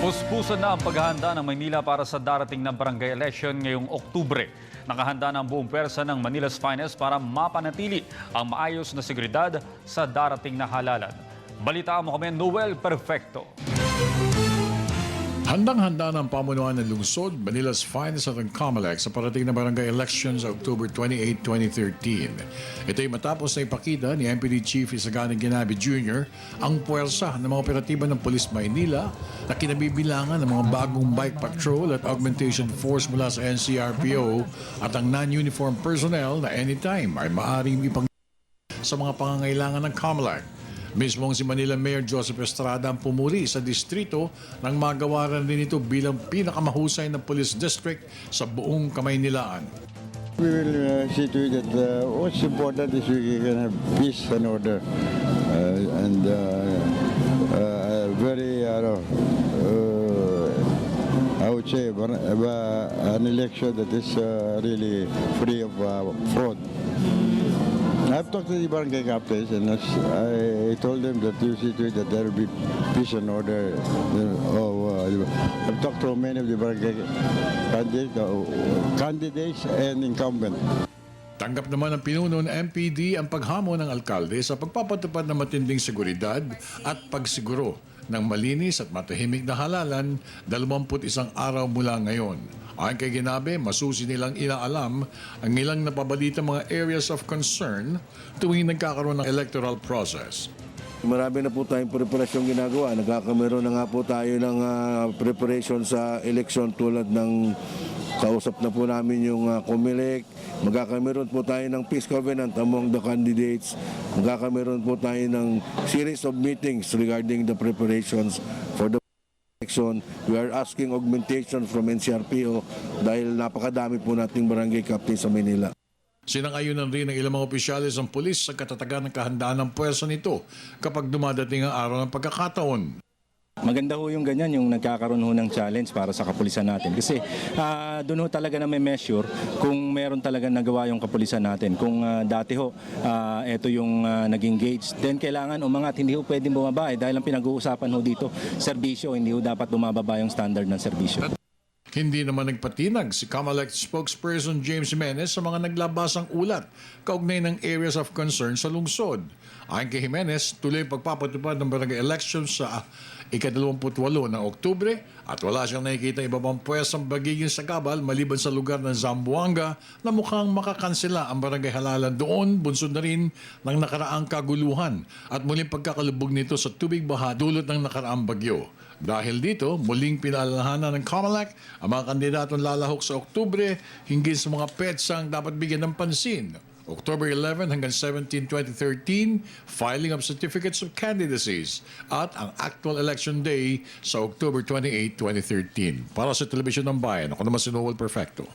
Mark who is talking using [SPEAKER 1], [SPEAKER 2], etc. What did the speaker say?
[SPEAKER 1] Puspusan na ang paghahanda ng Maynila para sa darating na barangay election ngayong Oktubre. Nakahanda na ang buong pwersa ng Manila's Finest para mapanatili ang maayos na seguridad sa darating na halalan. Balita mo kami, Noel Perfecto.
[SPEAKER 2] Handang-handa ng pamunuan ng lungsod, Manila's Finest at ang COMELEC sa parating na barangay elections sa October 28, 2013. Ito ay matapos na ipakita ni MPD Chief Isagani Ginabi Jr. ang puwersa ng mga operatiba ng Police Maynila na kinabibilangan ng mga bagong bike patrol at augmentation force mula sa NCRPO at ang non-uniform personnel na anytime ay maaaring ipang sa mga pangangailangan ng COMELEC. Mismong si Manila Mayor Joseph Estrada ang pumuri sa distrito nang magawaran din ito bilang pinakamahusay na police district sa buong Kamaynilaan.
[SPEAKER 3] We will see to it that what's important is we can have peace and order and very, I would say, an election that is really free of fraud. I've talked to the barangay captains and I told them that you see to it that there will be peace and order. I've talked to many of the barangay candidates and incumbents.
[SPEAKER 2] Tanggap naman ng pinuno ng MPD ang paghamon ng alkalde sa pagpapatupad ng matinding seguridad at pagsiguro ng malinis at matahimik na halalan 21 araw mula ngayon. Ayon kay Ginabe, masusi nilang inaalam ang ilang napabalita mga areas of concern tuwing nagkakaroon ng electoral process.
[SPEAKER 4] Marami na po tayong preparasyong ginagawa. Nagkakameron na nga po tayo ng preparation sa election tulad ng kausap na po namin yung COMELEC. Magkakameron po tayo ng peace covenant among the candidates. Magkakameron po tayo ng series of meetings regarding the preparations for the election. We are asking augmentation from NCRPO dahil napakadami po nating barangay captain sa Manila.
[SPEAKER 2] Sinang-ayunan rin ng ilang mga opisyalis ng pulis sa katatagan ng kahandaan ng puwersa nito kapag dumadating ang araw ng pagkakataon.
[SPEAKER 5] Maganda ho yung ganyan, yung nagkakaroon ho ng challenge para sa kapulisan natin. Kasi doon ho talaga na may measure kung meron talaga nagawa yung kapulisan natin. Kung dati ho, ito yung nag-engage, then kailangan umangat, hindi ho pwedeng bumaba dahil ang pinag-uusapan ho dito, serbisyo, hindi ho dapat bumababa yung standard ng serbisyo.
[SPEAKER 2] Hindi naman nagpatinag si COMELEC spokesperson James Jimenez sa mga naglabasang ulat kaugnay ng areas of concern sa lungsod. Ayon kay Jimenez, tuloy pagpapatupad ng barangay elections sa ika-28 ng Oktubre at wala siyang nakikita iba pang pwesang bagiging sagabal maliban sa lugar ng Zamboanga na mukhang makakansela ang barangay halalan doon, bunsod na rin ng nakaraang kaguluhan at muling pagkakalubog nito sa tubig baha dulot ng nakaraang bagyo. Dahil dito, muling pinaalalahanan ng COMELEC ang mga kandidatong lalahok sa Oktubre hinggil sa mga petsang dapat bigyan ng pansin. October 11 hanggang 17, 2013, filing of certificates of candidacies at ang actual election day sa October 28, 2013. Para sa Telebisyon ng Bayan, ako naman si Noel Perfecto.